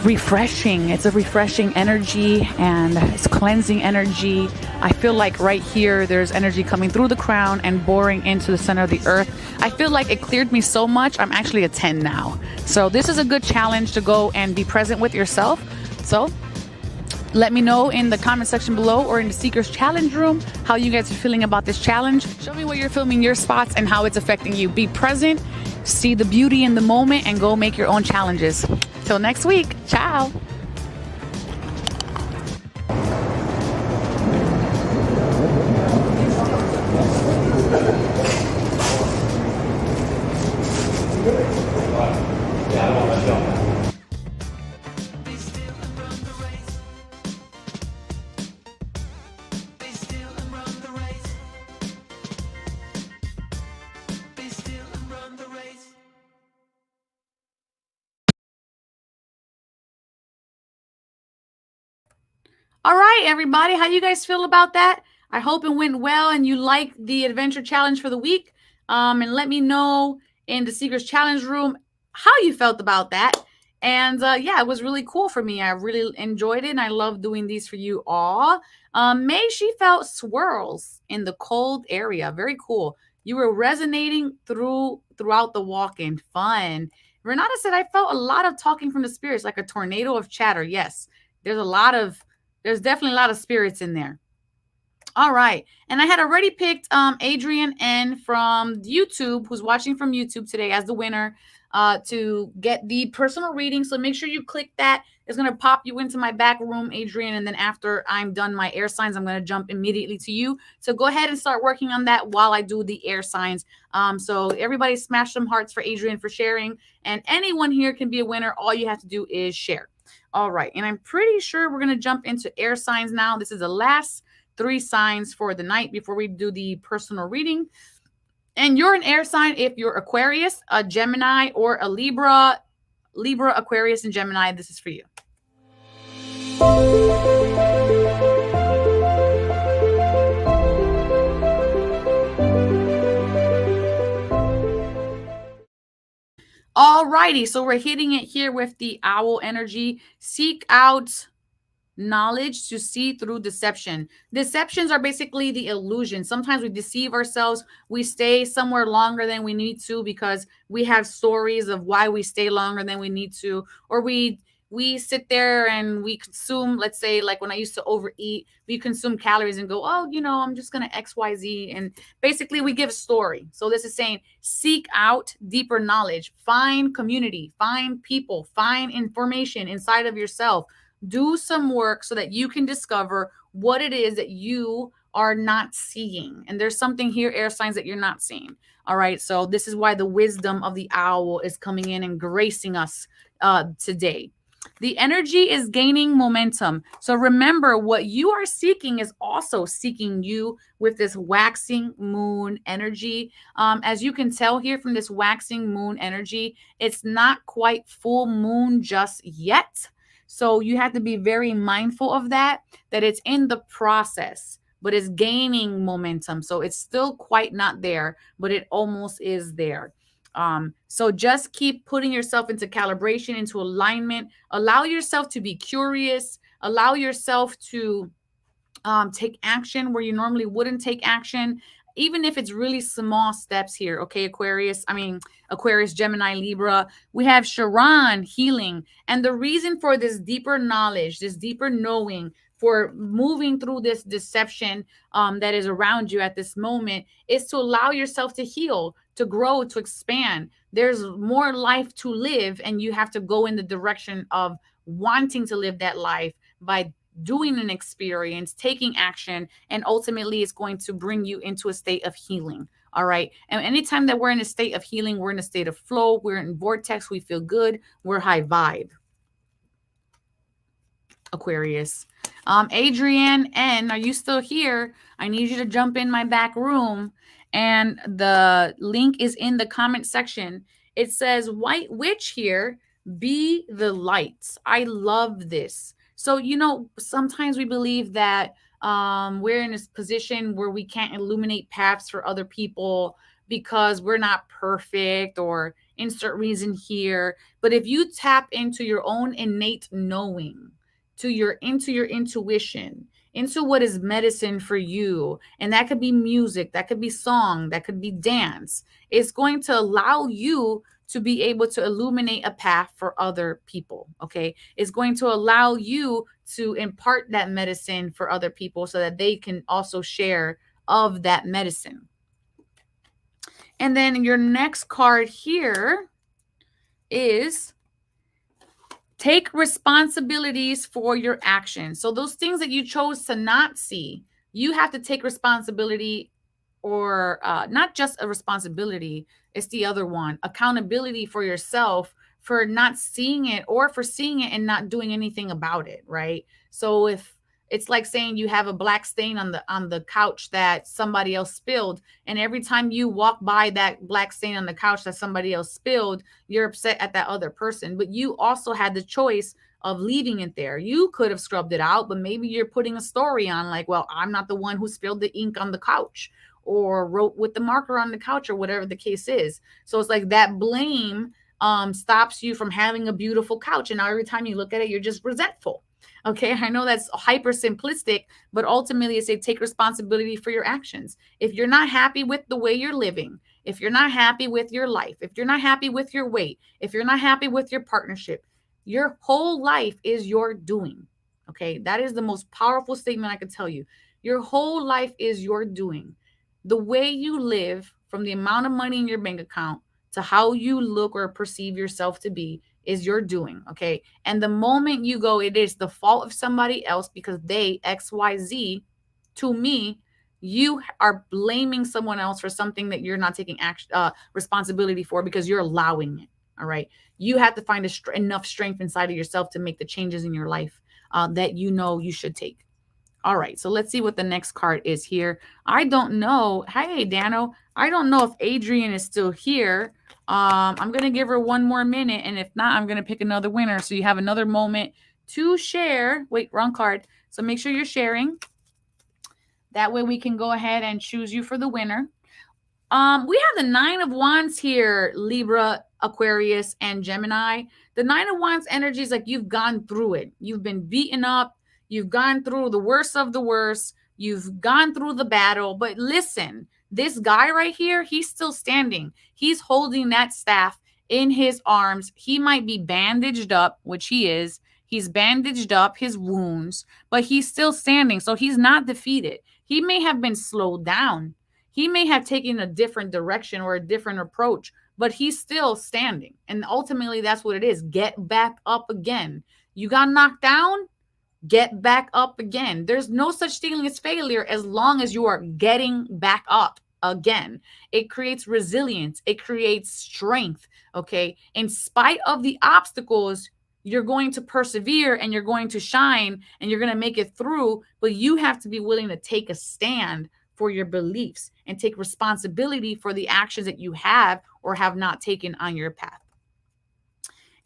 Speaker 2: refreshing. It's a refreshing energy, and it's cleansing energy. I feel like right here there's energy coming through the crown and boring into the center of the earth. I feel like it cleared me so much. I'm actually a 10 now. So this is a good challenge to go and be present with yourself. So let me know in the comment section below or in the Seekers Challenge room how you guys are feeling about this challenge. Show me where you're filming your spots and how it's affecting you. Be present, see the beauty in the moment, and go make your own challenges. Till next week. Ciao. All right, everybody, how you guys feel about that? I hope it went well and you liked the adventure challenge for the week. And let me know in the Seekers Challenge room how you felt about that. And yeah, it was really cool for me. I really enjoyed it, and I love doing these for you all. May, she felt swirls in the cold area. Very cool. You were resonating throughout the walk-in. Fun. Renata said, I felt a lot of talking from the spirits, like a tornado of chatter. Yes, there's definitely a lot of spirits in there. All right. And I had already picked Adrian N from YouTube, who's watching from YouTube today, as the winner to get the personal reading. So make sure you click that. It's going to pop you into my back room, Adrian. And then after I'm done my air signs, I'm going to jump immediately to you. So go ahead and start working on that while I do the air signs. So everybody smash some hearts for Adrian for sharing. And anyone here can be a winner. All you have to do is share. All right, and I'm pretty sure we're going to jump into air signs now. This is the last 3 signs for the night before we do the personal reading. And you're an air sign if you're Aquarius, a Gemini, or a Libra. Libra, Aquarius, and Gemini, this is for you. All righty, so we're hitting it here with the owl energy. Seek out knowledge to see through deception. Deceptions are basically the illusion. Sometimes we deceive ourselves. We stay somewhere longer than we need to because we have stories of why we stay longer than we need to, or we sit there and we consume, let's say, like when I used to overeat, we consume calories and go, oh, I'm just going to XYZ. And basically we give a story. So this is saying seek out deeper knowledge, find community, find people, find information inside of yourself. Do some work so that you can discover what it is that you are not seeing. And there's something here, air signs, that you're not seeing. All right. So this is why the wisdom of the owl is coming in and gracing us today. The energy is gaining momentum. So remember, what you are seeking is also seeking you with this waxing moon energy. As you can tell here from this waxing moon energy, it's not quite full moon just yet. So you have to be very mindful of that it's in the process, but it's gaining momentum. So it's still quite not there, but it almost is there. So just keep putting yourself into calibration, into alignment. Allow yourself to be curious. Allow yourself to take action where you normally wouldn't take action, even if it's really small steps here. Okay, Aquarius, Gemini, Libra. We have Sharon healing. And the reason for this deeper knowledge, this deeper knowing, for moving through this deception that is around you at this moment, is to allow yourself to heal, to grow, to expand. There's more life to live, and you have to go in the direction of wanting to live that life by doing an experience, taking action, and ultimately it's going to bring you into a state of healing. All right. And anytime that we're in a state of healing, we're in a state of flow, we're in vortex, we feel good, we're high vibe. Aquarius. Adrienne N, are you still here? I need you to jump in my back room. And the link is in the comment section. It says, White Witch here, be the light. I love this. So, sometimes we believe that we're in this position where we can't illuminate paths for other people because we're not perfect, or insert reason here. But if you tap into your own innate knowing, into your intuition, into what is medicine for you, and that could be music, that could be song, that could be dance, it's going to allow you to be able to illuminate a path for other people. Okay, it's going to allow you to impart that medicine for other people so that they can also share of that medicine. And then your next card here is take responsibilities for your actions. So those things that you chose to not see, you have to take responsibility, or not just a responsibility, it's the other one, accountability for yourself for not seeing it, or for seeing it and not doing anything about it, right? So if it's like saying you have a black stain on the couch that somebody else spilled, and every time you walk by that black stain on the couch that somebody else spilled, you're upset at that other person, but you also had the choice of leaving it there. You could have scrubbed it out, but maybe you're putting a story on like, well, I'm not the one who spilled the ink on the couch, or wrote with the marker on the couch, or whatever the case is. So it's like that blame stops you from having a beautiful couch. And now every time you look at it, you're just resentful. Okay, I know that's hyper simplistic, but ultimately it's a take responsibility for your actions. If you're not happy with the way you're living, if you're not happy with your life, if you're not happy with your weight, if you're not happy with your partnership, your whole life is your doing. Okay, that is the most powerful statement I could tell you. Your whole life is your doing. The way you live, from the amount of money in your bank account to how you look or perceive yourself to be, is your doing. Okay. And the moment you go, it is the fault of somebody else because they XYZ, to me, you are blaming someone else for something that you're not taking responsibility for, because you're allowing it. All right. You have to find enough strength inside of yourself to make the changes in your life that you should take. All right, so let's see what the next card is here. I don't know. Hey, Dano. I don't know if Adrienne is still here. I'm going to give her one more minute, and if not, I'm going to pick another winner. So you have another moment to share. Wait, wrong card. So make sure you're sharing. That way we can go ahead and choose you for the winner. We have the 9 of Wands here, Libra, Aquarius, and Gemini. The 9 of Wands energy is like you've gone through it. You've been beaten up. You've gone through the worst of the worst. You've gone through the battle. But listen, this guy right here, he's still standing. He's holding that staff in his arms. He might be bandaged up, which he is. He's bandaged up his wounds, but he's still standing. So he's not defeated. He may have been slowed down. He may have taken a different direction or a different approach, but he's still standing. And ultimately, that's what it is. Get back up again. You got knocked down, get back up again. There's no such thing as failure as long as you are getting back up again. It creates resilience. It creates strength. Okay. In spite of the obstacles, you're going to persevere and you're going to shine and you're going to make it through, but you have to be willing to take a stand for your beliefs and take responsibility for the actions that you have or have not taken on your path.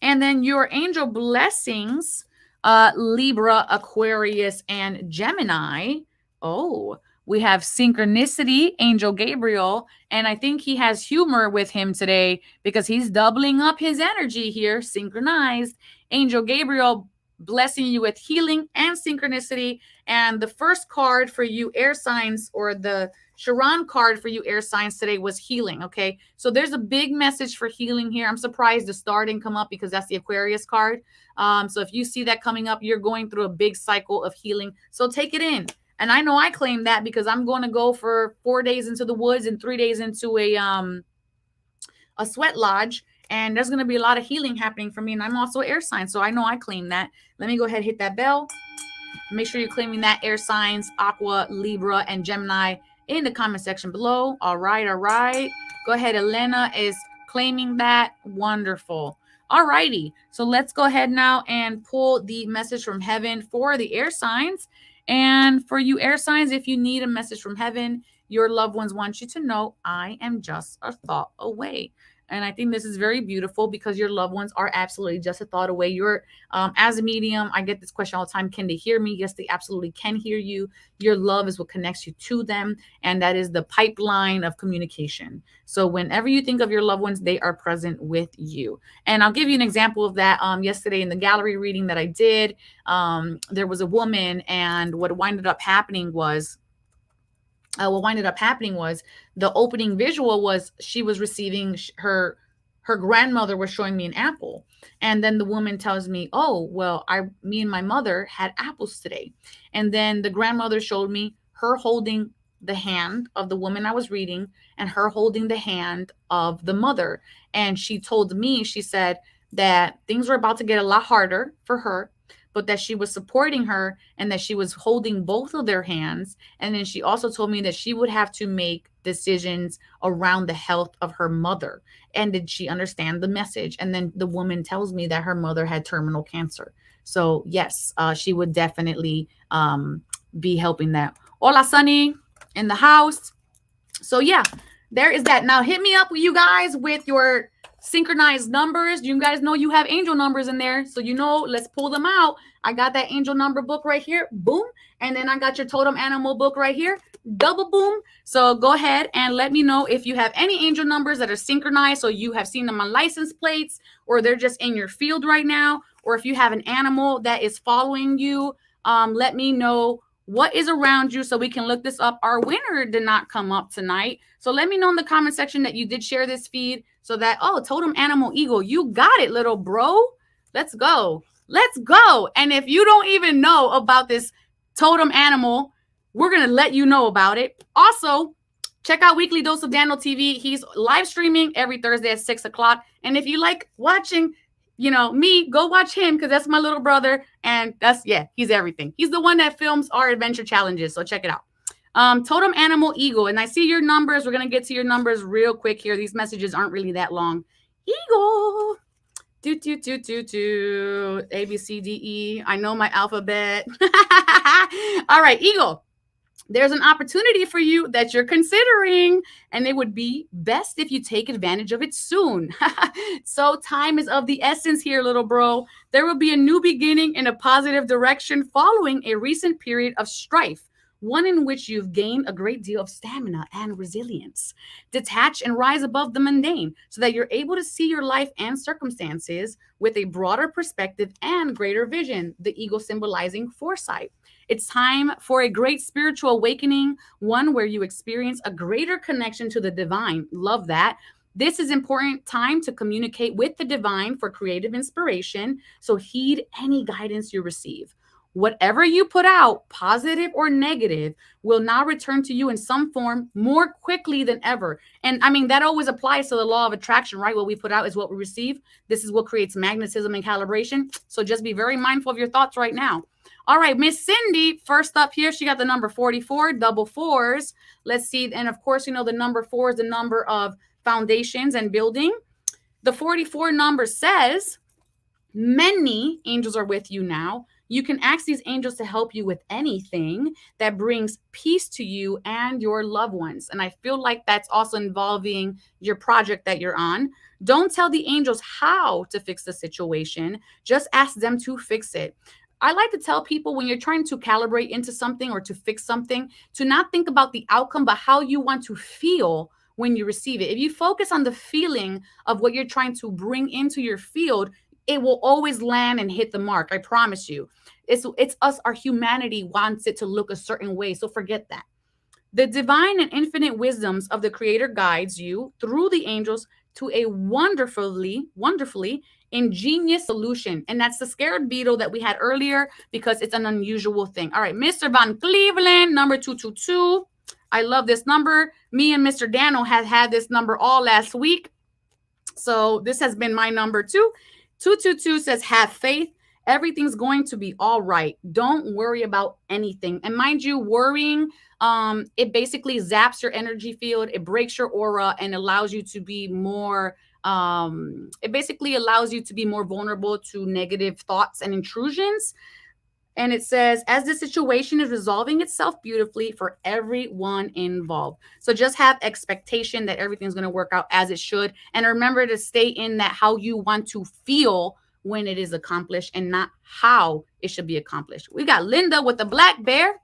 Speaker 2: And then your angel blessings, Libra, Aquarius, and Gemini. Oh, we have synchronicity, Angel Gabriel, and I think he has humor with him today because he's doubling up his energy here, synchronized. Angel Gabriel blessing you with healing and synchronicity. And the first card for you air signs, or the Sharon card for you air signs today, was healing. Okay, so there's a big message for healing here. I'm surprised the star didn't come up because that's the Aquarius card. So if you see that coming up, you're going through a big cycle of healing. So take it in. And I know I claim that because I'm going to go for 4 days into the woods and 3 days into a sweat lodge. And there's going to be a lot of healing happening for me. And I'm also air sign. So I know I claim that. Let me go ahead and hit that bell. Make sure you're claiming that, air signs, Aqua, Libra, and Gemini, in the comment section below. All right. All right. Go ahead. Elena is claiming that. Wonderful. All righty. So let's go ahead now and pull the message from heaven for the air signs. And for you air signs, if you need a message from heaven, your loved ones want you to know, I am just a thought away. And I think this is very beautiful because your loved ones are absolutely just a thought away. You're, as a medium, I get this question all the time. Can they hear me? Yes, they absolutely can hear you. Your love is what connects you to them. And that is the pipeline of communication. So whenever you think of your loved ones, they are present with you. And I'll give you an example of that. Yesterday in the gallery reading that I did, there was a woman, and what winded up happening was, the opening visual was she was receiving her grandmother was showing me an apple. And then the woman tells me, oh, well, me and my mother had apples today. And then the grandmother showed me her holding the hand of the woman I was reading and her holding the hand of the mother. And she told me, she said that things were about to get a lot harder for her, but that she was supporting her and that she was holding both of their hands. And then she also told me that she would have to make decisions around the health of her mother. And did she understand the message? And then the woman tells me that her mother had terminal cancer. So yes, she would definitely be helping that. Hola, Sunny, in the house. So yeah, there is that. Now hit me up, you guys, with your synchronized numbers. You guys know you have angel numbers in there, so let's pull them out. I got that angel number book right here, boom, and then I got your totem animal book right here, double boom. So go ahead and let me know if you have any angel numbers that are synchronized, so you have seen them on license plates, or they're just in your field right now, or if you have an animal that is following you. Let me know what is around you so we can look this up. Our winner did not come up tonight, so let me know in the comment section that you did share this feed, so that, oh, totem animal eagle, you got it, little bro. Let's go. Let's go. And if you don't even know about this totem animal, we're going to let you know about it. Also, check out Weekly Dose of Daniel TV. He's live streaming every Thursday at 6 o'clock. And if you like watching, me, go watch him, because that's my little brother. And he's everything. He's the one that films our adventure challenges. So check it out. Totem animal eagle. And I see your numbers. We're going to get to your numbers real quick here. These messages aren't really that long. Eagle. A, B, C, D, E. I know my alphabet. All right, eagle. There's an opportunity for you that you're considering, and it would be best if you take advantage of it soon. So time is of the essence here, little bro. There will be a new beginning in a positive direction following a recent period of strife one in which you've gained a great deal of stamina and resilience. Detach and rise above the mundane so that you're able to see your life and circumstances with a broader perspective and greater vision, the eagle symbolizing foresight. It's time for a great spiritual awakening, one where you experience a greater connection to the divine. Love that. This is important time to communicate with the divine for creative inspiration, so heed any guidance you receive. Whatever you put out, positive or negative, will now return to you in some form more quickly than ever. And I mean, that always applies to the law of attraction, right? What we put out is what we receive. This is what creates magnetism and calibration. So just be very mindful of your thoughts right now. All right, Miss Cindy, first up here, she got the number 44, double fours. Let's see. And of course, you know, the number 4 is the number of foundations and building. The 44 number says, many angels are with you now. You can ask these angels to help you with anything that brings peace to you and your loved ones. And I feel like that's also involving your project that you're on. Don't tell the angels how to fix the situation. Just ask them to fix it. I like to tell people when you're trying to calibrate into something or to fix something, to not think about the outcome, but how you want to feel when you receive it. If you focus on the feeling of what you're trying to bring into your field, it will always land and hit the mark. I promise you. It's us, our humanity wants it to look a certain way. So forget that. The divine and infinite wisdoms of the creator guides you through the angels to a wonderfully ingenious solution. And that's the scared beetle that we had earlier because it's an unusual thing. All right, Mr. Van Cleveland, number 222. I love this number. Me and Mr. Daniel have had this number all last week. So this has been my number too. 222 says, have faith. Everything's going to be all right. Don't worry about anything. And mind you, worrying, it basically zaps your energy field. It breaks your aura and allows you to be more, it basically allows you to be more vulnerable to negative thoughts and intrusions. And it says, as the situation is resolving itself beautifully for everyone involved. So just have expectation that everything's going to work out as it should. And remember to stay in that how you want to feel when it is accomplished and not how it should be accomplished. We got Linda with the black bear.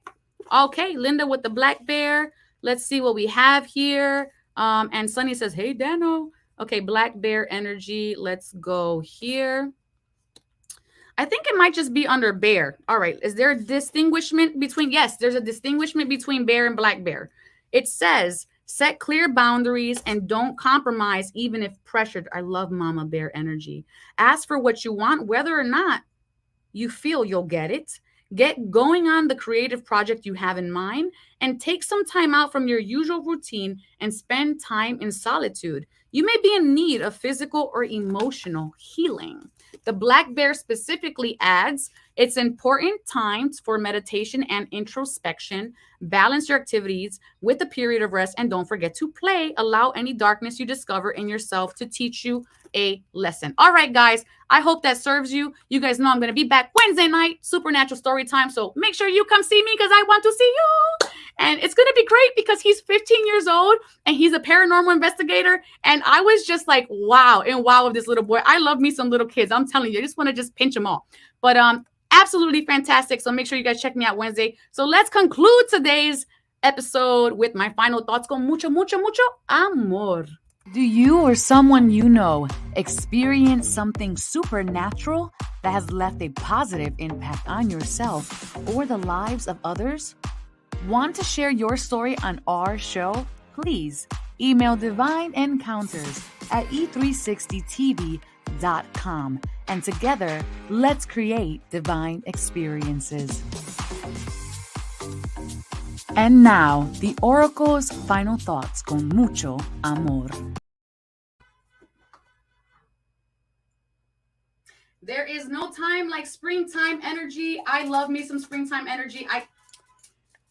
Speaker 2: Okay, Linda with the black bear. Let's see what we have here. And Sunny says, hey, Dano. Okay, black bear energy. Let's go here. I think it might just be under bear. All right. Is there a distinguishment between? Yes, there's a distinguishment between bear and black bear. It says, set clear boundaries and don't compromise even if pressured. I love mama bear energy. Ask for what you want, whether or not you feel you'll get it. Get going on the creative project you have in mind and take some time out from your usual routine and spend time in solitude. You may be in need of physical or emotional healing. The black bear specifically adds, it's important times for meditation and introspection. Balance your activities with a period of rest and don't forget to play. Allow any darkness you discover in yourself to teach you a lesson. All right, guys, I hope that serves you. You guys know I'm going to be back Wednesday night, supernatural story time. So make sure you come see me because I want to see you. And it's going to be great because he's 15 years old and he's a paranormal investigator. And I was just like, wow, and wow of this little boy. I love me some little kids. I'm telling you, I just want to just pinch them all. But absolutely fantastic. So make sure you guys check me out Wednesday. So let's conclude today's episode with my final thoughts con mucho, mucho, mucho amor.
Speaker 3: Do you or someone you know experience something supernatural that has left a positive impact on yourself or the lives of others? Want to share your story on our show? Please email Divine Encounters at e360tv.com. And together, let's create divine experiences. And now, the Oracle's final thoughts con mucho amor.
Speaker 2: There is no time like springtime energy. I love me some springtime energy.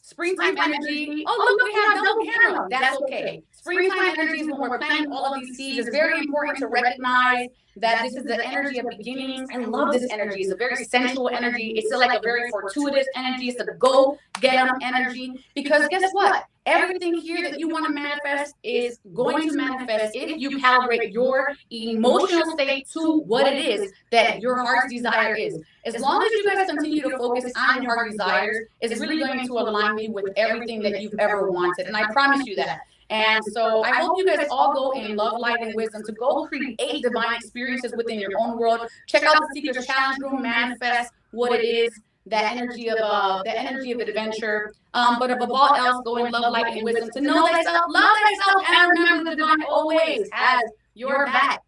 Speaker 2: Springtime energy. Oh, look, we have double camera. That's okay. springtime energies, when we're planting all of these seeds, it's very important to recognize that this is the energy of beginnings. I love this energy. It's a very sensual energy. It's like a very fortuitous energy. It's a go get 'em energy. Because guess what? Everything here that you want to manifest is going to manifest if you calibrate your emotional state to what it is that your heart's desire is. As long as you guys continue to focus on your heart desires, it's really going to align you with everything that you've ever wanted. And I promise you that. And so I hope you guys all go in love, light, and wisdom to go create divine experiences within your own world. Check out the Secret Challenge Room, manifest what it is, that energy of adventure. But above all else, go in love, light, and wisdom to know thyself, love thyself, and remember the divine always has your back.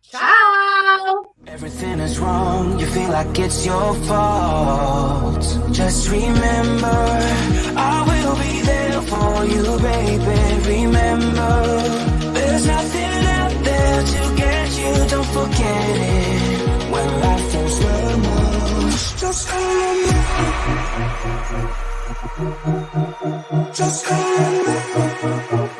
Speaker 2: Ciao.
Speaker 1: Everything is wrong, you feel like it's your fault. Just remember, I will be there for you, baby. Remember, there's nothing out there to get you, don't forget it. When life feels the most, just remember. Just remember.